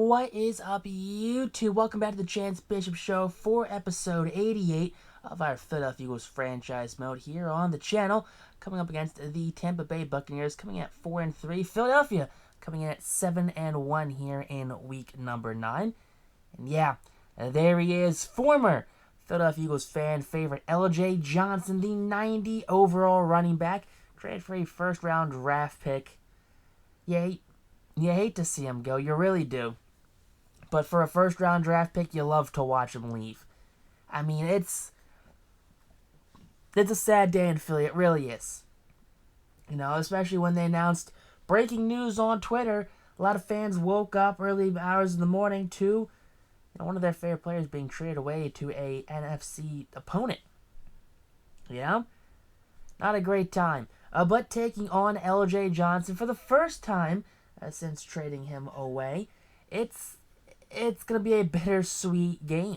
What is up, YouTube? Welcome back to the Chance Bishop Show for episode 88 of our Philadelphia Eagles franchise mode here on the channel. Coming up against the Tampa Bay Buccaneers, coming in at 4-3. Philadelphia coming in at 7-1 here in week number 9. And yeah, there he is, former Philadelphia Eagles fan favorite LJ Johnson, the 90 overall running back, traded for a first-round draft pick. You hate to see him go, you really do. But for a first-round draft pick, you love to watch him leave. I mean, it's a sad day in Philly, it really is. You know, especially when they announced breaking news on Twitter. A lot of fans woke up early hours in the morning to one of their favorite players being traded away to a NFC opponent. You know? Not a great time. But taking on LJ Johnson for the first time since trading him away, it's going to be a bittersweet game.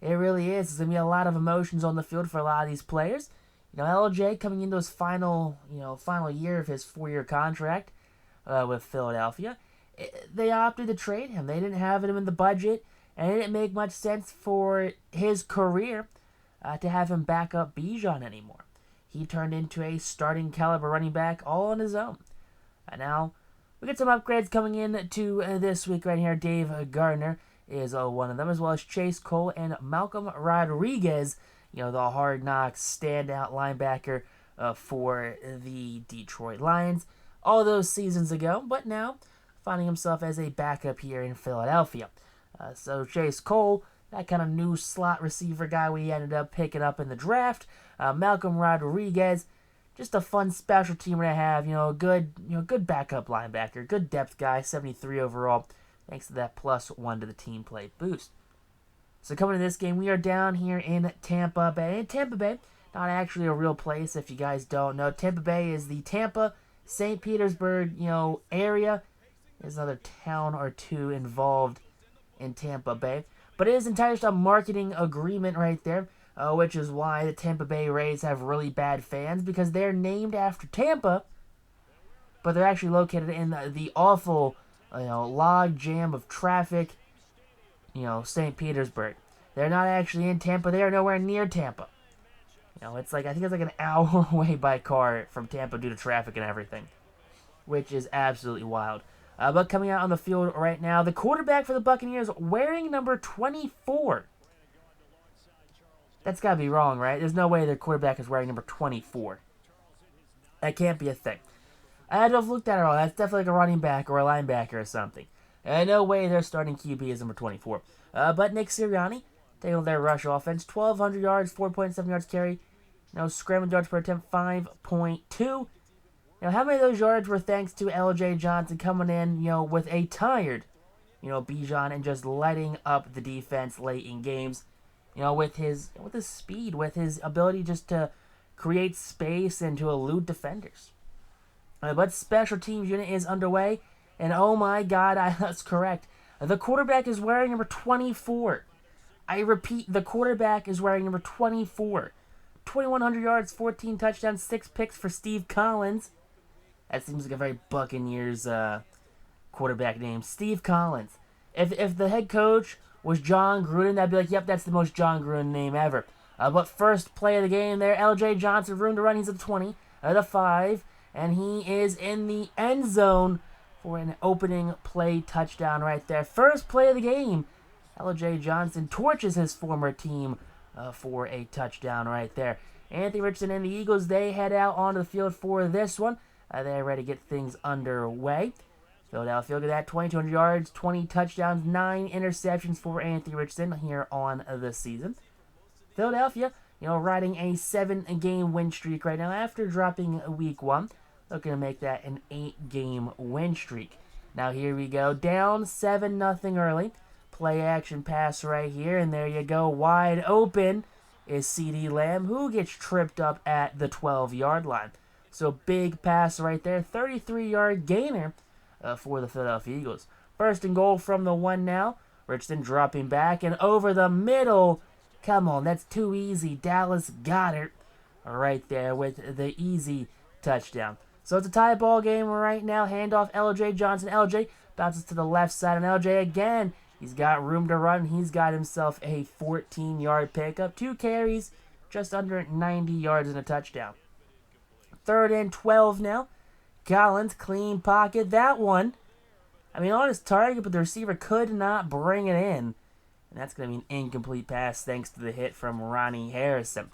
It really is. There's going to be a lot of emotions on the field for a lot of these players. You know, LJ coming into his final year of his 4-year contract with Philadelphia, they opted to trade him. They didn't have him in the budget, and it didn't make much sense for his career to have him back up Bijan anymore. He turned into a starting caliber running back all on his own. And now we get some upgrades coming in to this week right here. Dave Gardner is one of them, as well as Chase Cole and Malcolm Rodriguez, you know, the Hard Knocks standout linebacker for the Detroit Lions all those seasons ago, but now finding himself as a backup here in Philadelphia. So Chase Cole, that kind of new slot receiver guy we ended up picking up in the draft. Malcolm Rodriguez, just a fun special teamer to have, good backup linebacker, good depth guy, 73 overall, thanks to that +1 to the team play boost. So coming to this game, we are down here in Tampa Bay. And Tampa Bay, not actually a real place if you guys don't know. Tampa Bay is the Tampa, St. Petersburg, area. There's another town or two involved in Tampa Bay. But it is entirely just a marketing agreement right there. Which is why the Tampa Bay Rays have really bad fans, because they're named after Tampa, but they're actually located in the awful, log jam of traffic, St. Petersburg. They're not actually in Tampa. They are nowhere near Tampa. I think it's like an hour away by car from Tampa due to traffic and everything, which is absolutely wild. But coming out on the field right now, the quarterback for the Buccaneers wearing number 24. That's got to be wrong, right? There's no way their quarterback is wearing number 24. That can't be a thing. I had to have looked at it all. That's definitely like a running back or a linebacker or something. No way their starting QB is number 24. But Nick Sirianni, taking over their rush offense, 1,200 yards, 4.7 yards carry. Scramble yards per attempt, 5.2. How many of those yards were thanks to LJ Johnson coming in, with a tired, Bijan, and just lighting up the defense late in games? With his speed, with his ability just to create space and to elude defenders. But special teams unit is underway, and oh my God, that's correct. The quarterback is wearing number 24. I repeat, the quarterback is wearing number 24. 2,100 yards, 14 touchdowns, 6 picks for Steve Collins. That seems like a very Buccaneers quarterback name, Steve Collins. If the head coach was John Gruden, I'd be like, yep, that's the most John Gruden name ever. But first play of the game there, LJ Johnson, room to run, he's at the 20, the 5, and he is in the end zone for an opening play touchdown right there. First play of the game, LJ Johnson torches his former team for a touchdown right there. Anthony Richardson and the Eagles, they head out onto the field for this one. They're ready to get things underway. Philadelphia, look at that, 2,200 yards, 20 touchdowns, 9 interceptions for Anthony Richardson here on the season. Philadelphia, riding a 7-game win streak right now after dropping week 1. Looking to make that an 8-game win streak. Now here we go, down 7-0 early. Play action pass right here, and there you go, wide open is CeeDee Lamb, who gets tripped up at the 12-yard line. So big pass right there, 33-yard gainer for the Philadelphia Eagles. First and goal from the 1 now. Richardson dropping back and over the middle. Come on, that's too easy. Dallas Goedert right there with the easy touchdown. So it's a tie ball game right now. Handoff LJ Johnson. LJ Bounces to the left side, and LJ again. He's got room to run. He's got himself a 14-yard pickup. 2 carries, just under 90 yards and a touchdown. 3rd and 12 now. Collins, clean pocket. That one, on his target, but the receiver could not bring it in. And that's going to be an incomplete pass thanks to the hit from Ronnie Harrison.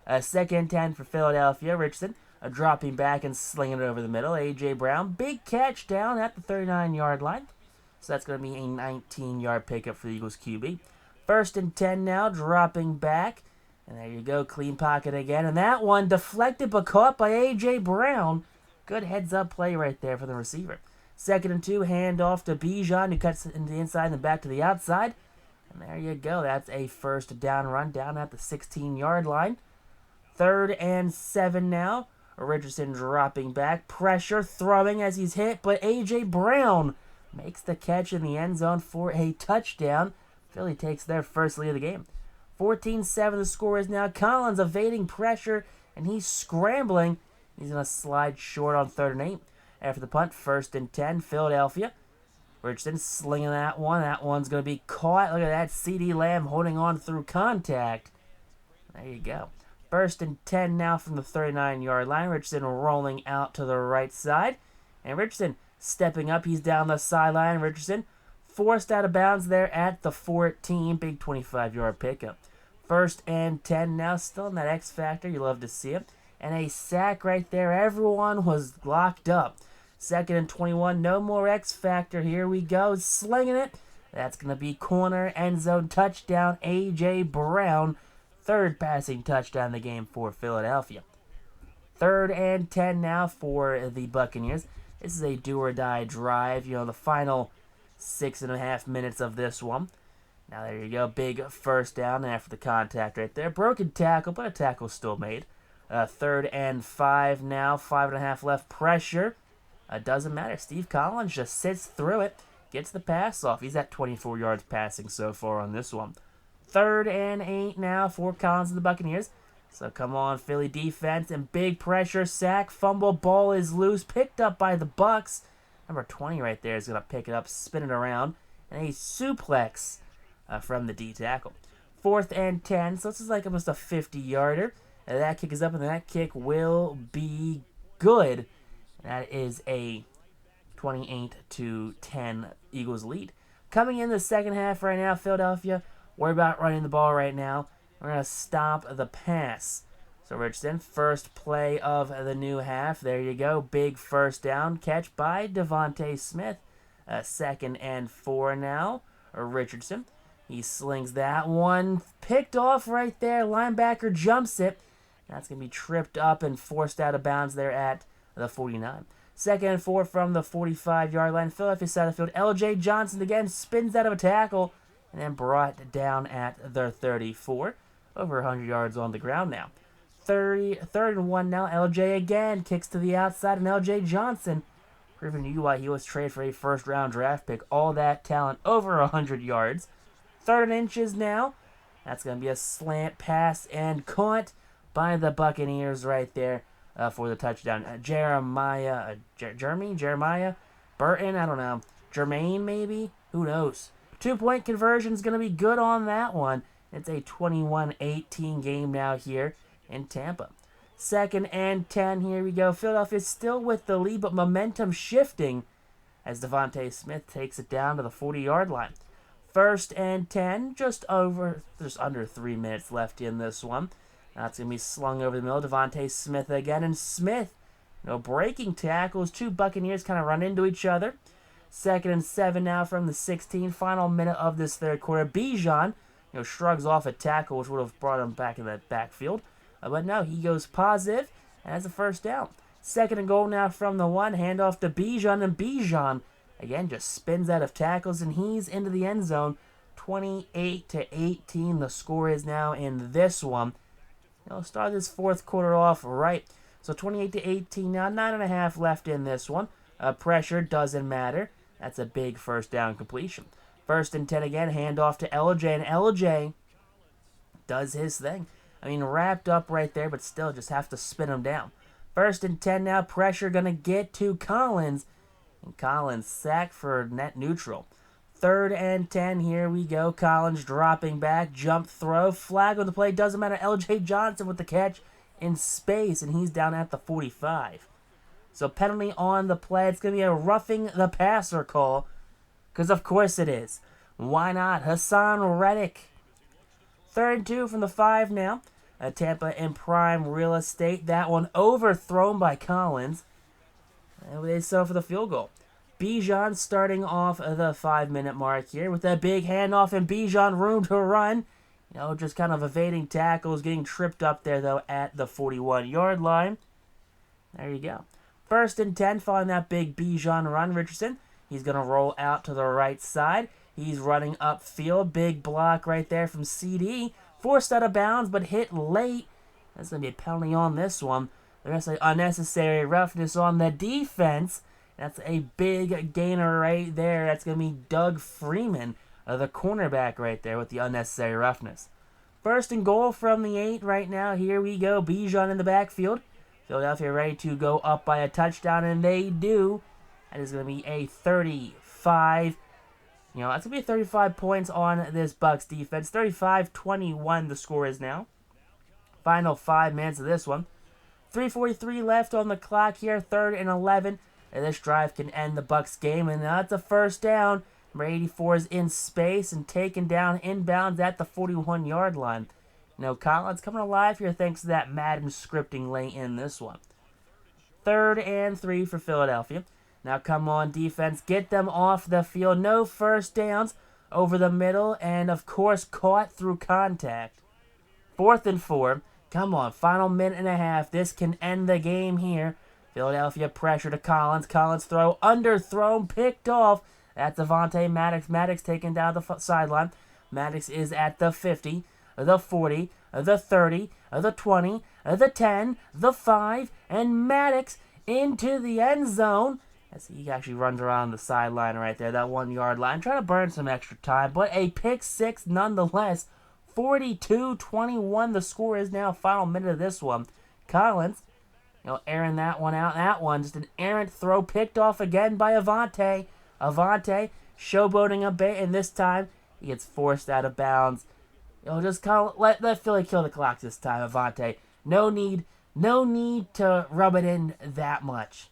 2nd and 10 for Philadelphia. Richardson dropping back and slinging it over the middle. A.J. Brown, big catch down at the 39-yard line. So that's going to be a 19-yard pickup for the Eagles QB. 1st and 10 now, dropping back. And there you go, clean pocket again. And that one deflected but caught by A.J. Brown. Good heads-up play right there for the receiver. 2nd and 2, handoff to Bijan, who cuts into the inside and back to the outside. And there you go, that's a 1st down run down at the 16-yard line. 3rd and 7 now. Richardson dropping back, pressure, throwing as he's hit, but A.J. Brown makes the catch in the end zone for a touchdown. Philly takes their first lead of the game. 14-7 the score is now. Collins evading pressure, and he's scrambling. He's going to slide short on 3rd and 8. After the punt, 1st and 10, Philadelphia. Richardson slinging that one. That one's going to be caught. Look at that, C.D. Lamb holding on through contact. There you go. 1st and 10 now from the 39-yard line. Richardson rolling out to the right side. And Richardson stepping up. He's down the sideline. Richardson forced out of bounds there at the 14. Big 25-yard pickup. 1st and 10 now. Still in that X factor. You love to see it. And a sack right there. Everyone was locked up. 2nd and 21. No more X factor. Here we go. Slinging it. That's going to be corner, end zone, touchdown. A.J. Brown. 3rd passing touchdown in the game for Philadelphia. 3rd and 10 now for the Buccaneers. This is a do-or-die drive. The final 6.5 minutes of this one. Now there you go. Big 1st down after the contact right there. Broken tackle, but a tackle still made. 3rd and 5 now. 5.5 left. Pressure. Doesn't matter. Steve Collins just sits through it. Gets the pass off. He's at 24 yards passing so far on this one. 3rd and 8 now for Collins and the Buccaneers. So come on, Philly defense, and big pressure, sack, fumble, ball is loose, picked up by the Bucs. Number 20 right there is going to pick it up, spin it around, and a suplex from the D tackle. 4th and 10, so this is like almost a 50-yarder. That kick is up, and that kick will be good. That is a 28-10 Eagles lead. Coming in the second half right now, Philadelphia, worry about running the ball right now. We're going to stop the pass. So Richardson, first play of the new half. There you go. Big 1st down catch by Devontae Smith. 2nd and 4 now. Richardson. He slings that one. Picked off right there. Linebacker jumps it. That's going to be tripped up and forced out of bounds there at the 49. 2nd and 4 from the 45-yard line. Philadelphia side of the field. L.J. Johnson again spins out of a tackle and then brought down at the 34. Over 100 yards on the ground now. 3rd and 1 now. LJ again kicks to the outside, and LJ Johnson proving to you why he was traded for a 1st-round draft pick. All that talent, over 100 yards. 3rd and inches now. That's going to be a slant pass and caught by the Buccaneers right there for the touchdown. Jeremiah Burton, I don't know. Jermaine maybe? Who knows? 2-point conversion is going to be good on that one. It's a 21-18 game now here in Tampa. 2nd and 10, here we go. Philadelphia still with the lead, but momentum shifting as Devontae Smith takes it down to the 40-yard line. 1st and 10, just under 3 minutes left in this one. Now it's going to be slung over the middle. Devontae Smith again, and Smith, breaking tackles. 2 Buccaneers kind of run into each other. 2nd and 7 now from the 16. Final minute of this 3rd quarter. Bijan, shrugs off a tackle, which would have brought him back in that backfield. But no, he goes positive, and has a 1st down. 2nd and goal now from the 1. Handoff to Bijan, and Bijan, again, just spins out of tackles, and he's into the end zone. 28-18, the score is now in this one. Start this 4th quarter off right. So 28-18 now, 9.5 left in this one. Pressure doesn't matter. That's a big 1st down completion. 1st and 10 again, handoff to LJ, and LJ does his thing. Wrapped up right there, but still just have to spin him down. 1st and 10 now, pressure going to get to Collins. And Collins sacked for net neutral. 3rd and 10, here we go. Collins dropping back, jump throw, flag on the play, doesn't matter. LJ Johnson with the catch in space, and he's down at the 45. So penalty on the play. It's going to be a roughing the passer call, because of course it is. Why not? Hassan Reddick. 3rd and 2 from the 5 now. Tampa in prime real estate. That one overthrown by Collins. And they settle for the field goal. Bijan starting off the 5-minute mark here with that big handoff, and Bijan room to run. Just kind of evading tackles, getting tripped up there, though, at the 41-yard line. There you go. 1st and 10 following that big Bijan run. Richardson, he's going to roll out to the right side. He's running upfield. Big block right there from CD. Forced out of bounds, but hit late. That's going to be a penalty on this one. They're going to say unnecessary roughness on the defense. That's a big gainer right there. That's going to be Doug Freeman, the cornerback right there with the unnecessary roughness. 1st and goal from the 8 right now. Here we go. Bijan in the backfield. Philadelphia ready to go up by a touchdown, and they do. That is going to be a 35. That's going to be 35 points on this Bucs defense. 35-21 the score is now. Final 5 minutes of this one. 3:43 left on the clock here. 3rd and 11. And this drive can end the Bucs game, and that's a 1st down. Number 84 is in space and taken down inbounds at the 41-yard line. Collins coming alive here thanks to that Madden scripting late in this one. 3rd and 3 for Philadelphia. Now come on, defense. Get them off the field. No 1st downs over the middle, and of course caught through contact. 4th and 4. Come on, final minute and a half. This can end the game here. Philadelphia pressure to Collins. Collins throw underthrown, picked off. That's Avonte Maddox. Maddox taken down the sideline. Maddox is at the 50, the 40, the 30, the 20, the 10, the 5, and Maddox into the end zone. As he actually runs around the sideline right there, that 1-yard line, trying to burn some extra time, but a pick 6 nonetheless. 42-21 the score is now. Final minute of this one. Collins, airing that one out. That one, just an errant throw, picked off again by Avonte. Avonte showboating a bit, and this time he gets forced out of bounds. Just kind of let Philly kill the clock this time, Avonte. No need to rub it in that much.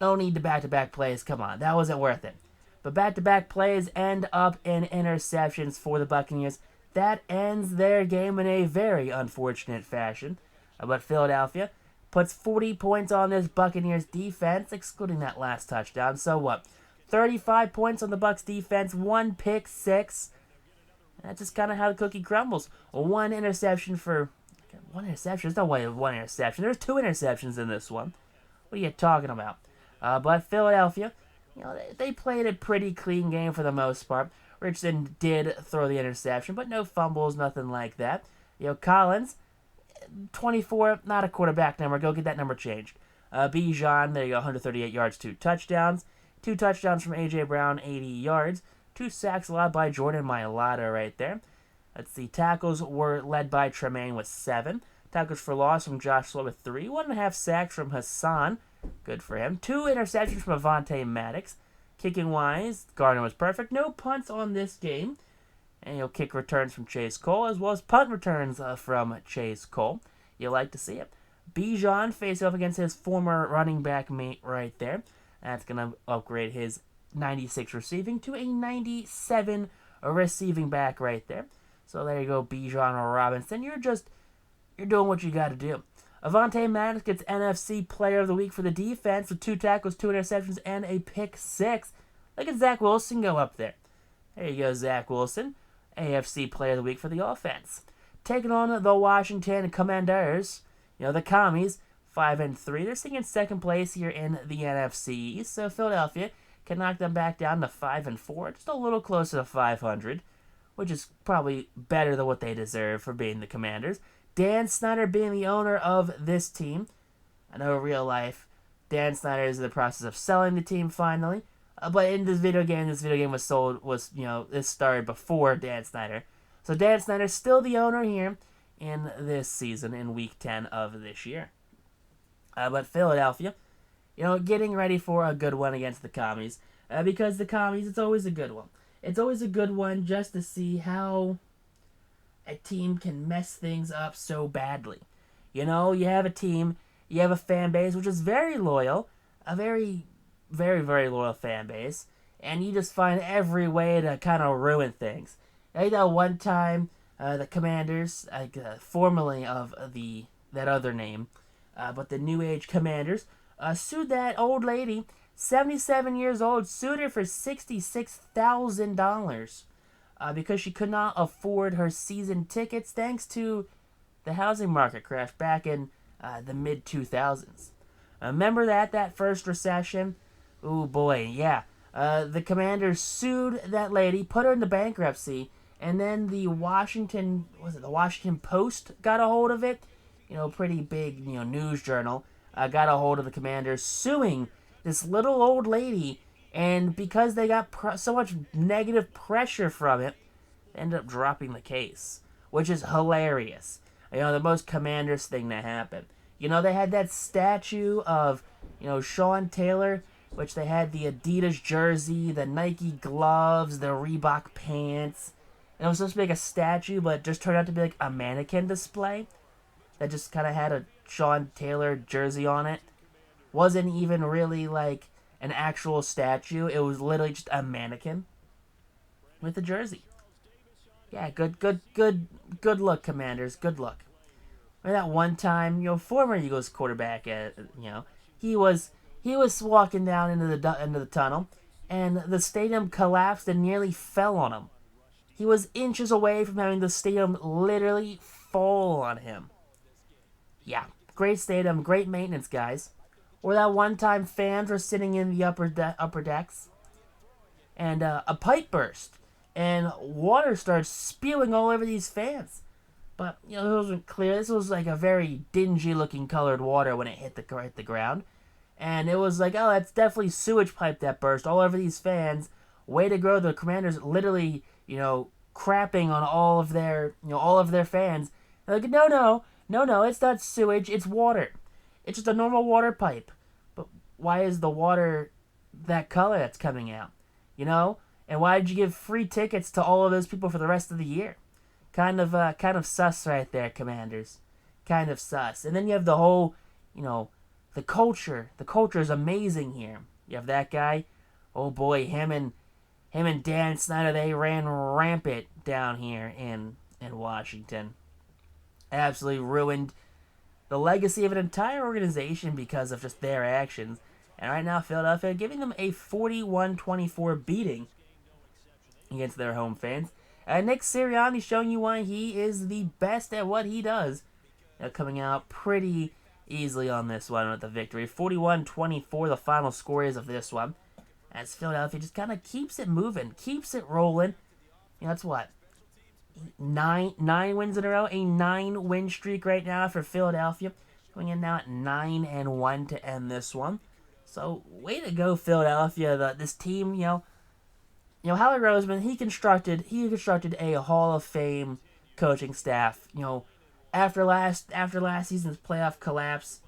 No need to back-to-back plays. Come on, that wasn't worth it. But back-to-back plays end up in interceptions for the Buccaneers. That ends their game in a very unfortunate fashion. But Philadelphia puts 40 points on this Buccaneers defense, excluding that last touchdown. So what? 35 points on the Bucs defense, 1 pick 6. That's just kind of how the cookie crumbles. One interception. There's no way of 1 interception. There's 2 interceptions in this one. What are you talking about? But Philadelphia, they played a pretty clean game for the most part. Richardson did throw the interception, but no fumbles, nothing like that. Collins, 24, not a quarterback number. Go get that number changed. Bijan, there you go, 138 yards, 2 touchdowns. 2 touchdowns from A.J. Brown, 80 yards. 2 sacks allowed by Jordan Mailata right there. Let's see, tackles were led by Tremaine with 7. Tackles for loss from Josh Slow with 3. 1.5 sacks from Hassan. Good for him. 2 interceptions from Avonte Maddox. Kicking-wise, Gardner was perfect. No punts on this game. And kick returns from Chase Cole, as well as punt returns from Chase Cole. You like to see it. Bijan faced off against his former running back mate right there. That's going to upgrade his 96 receiving to a 97 receiving back right there. So there you go, Bijan or Robinson. You're doing what you got to do. Avonte Maddox gets NFC Player of the Week for the defense with 2 tackles, 2 interceptions, and a pick 6. Look at Zach Wilson go up there. There you go, Zach Wilson. AFC Player of the Week for the offense. Taking on the Washington Commanders, the Commies, 5-3. They're sitting in 2nd place here in the NFC. So Philadelphia can knock them back down to 5-4, just a little closer to 500, which is probably better than what they deserve for being the Commanders. Dan Snyder being the owner of this team. I know in real life, Dan Snyder is in the process of selling the team finally. But in this video game this started before Dan Snyder. So Dan Snyder's still the owner here in this season, in Week 10 of this year. But Philadelphia, getting ready for a good one against the Commies. Because the Commies, it's always a good one. It's always a good one just to see how a team can mess things up so badly. You have a team, you have a fan base which is very loyal, a very, very, very loyal fan base, and you just find every way to kind of ruin things. Like that one time, the Commanders, formerly of that other name, but the New Age Commanders, sued that old lady, 77 years old, sued her for $66,000 because she could not afford her season tickets thanks to the housing market crash back in the mid 2000s. Remember that first recession? Oh boy, yeah. The Commanders sued that lady, put her into bankruptcy, and then the Washington Post got a hold of it. Pretty big news journal got a hold of the Commanders suing this little old lady, and because they got so much negative pressure from it, they ended up dropping the case, which is hilarious. The most Commanders thing that happened. They had that statue of, Sean Taylor, which they had the Adidas jersey, the Nike gloves, the Reebok pants. And it was supposed to be like a statue, but it just turned out to be like a mannequin display that just kind of had a Sean Taylor jersey on it. Wasn't even really like an actual statue. It was literally just a mannequin with a jersey. Yeah, good look, Commanders. Good look. Remember that one time, former Eagles quarterback, he was walking down into the tunnel, and the stadium collapsed and nearly fell on him. He was inches away from having the stadium literally fall on him. Yeah, great stadium, great maintenance, guys. Or that one time fans were sitting in the upper decks, and a pipe burst, and water started spewing all over these fans. But it wasn't clear. This was like a very dingy-looking colored water when it hit the ground, and it was like, oh, that's definitely sewage pipe that burst all over these fans. Way to go! The Commanders literally, crapping on all of their fans. They're like, no, it's not sewage. It's water. It's just a normal water pipe. But why is the water that color that's coming out? And why did you give free tickets to all of those people for the rest of the year? Kind of sus right there, Commanders. Kind of sus. And then you have the whole, the culture. The culture is amazing here. You have that guy. Oh boy, him and Dan Snyder, they ran rampant down here in Washington. Absolutely ruined the legacy of an entire organization because of just their actions. And right now, Philadelphia giving them a 41-24 beating against their home fans. Nick Sirianni showing you why he is the best at what he does. Coming out pretty easily on this one with the victory. 41-24, the final score is of this one. As Philadelphia just kind of keeps it moving, keeps it rolling. That's what? Nine wins in a row. A 9-win streak right now for Philadelphia. Going in now at 9-1 to end this one. So, way to go, Philadelphia. This team, Howie Roseman, he constructed a Hall of Fame coaching staff. After last season's playoff collapse,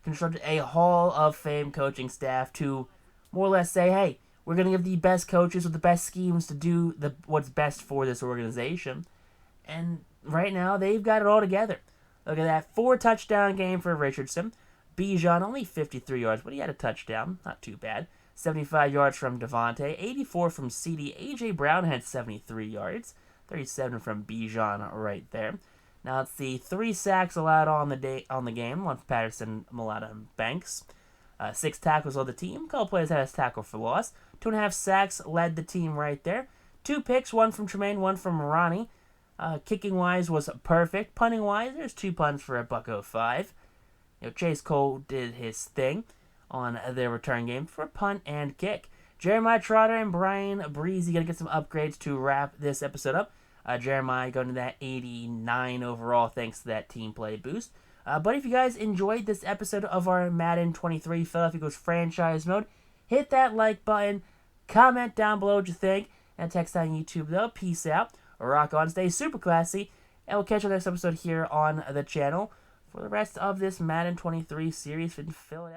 constructed a Hall of Fame coaching staff to more or less say, hey, we're going to give the best coaches with the best schemes to do what's best for this organization. And right now, they've got it all together. Look at that 4-touchdown game for Richardson. Bijan, only 53 yards, but he had a touchdown. Not too bad. 75 yards from Devontae, 84 from CD. A.J. Brown had 73 yards, 37 from Bijan right there. Now let's see, 3 sacks allowed on the game. One from Patterson, Mulata, and Banks. 6 tackles on the team. A couple players had a tackle for loss. 2.5 sacks led the team right there. 2 picks, one from Tremaine, one from Ronnie. Kicking-wise was perfect. Punting-wise, there's 2 punts for a $1.05. Chase Cole did his thing on their return game for punt and kick. Jeremiah Trotter and Brian Breezy going to get some upgrades to wrap this episode up. Jeremiah going to that 89 overall thanks to that team play boost. But if you guys enjoyed this episode of our Madden 23 Philadelphia Eagles franchise mode, hit that like button, comment down below what you think, and text on YouTube though. Peace out. Rock on, stay super classy, and we'll catch you next episode here on the channel for the rest of this Madden 23 series in Philadelphia.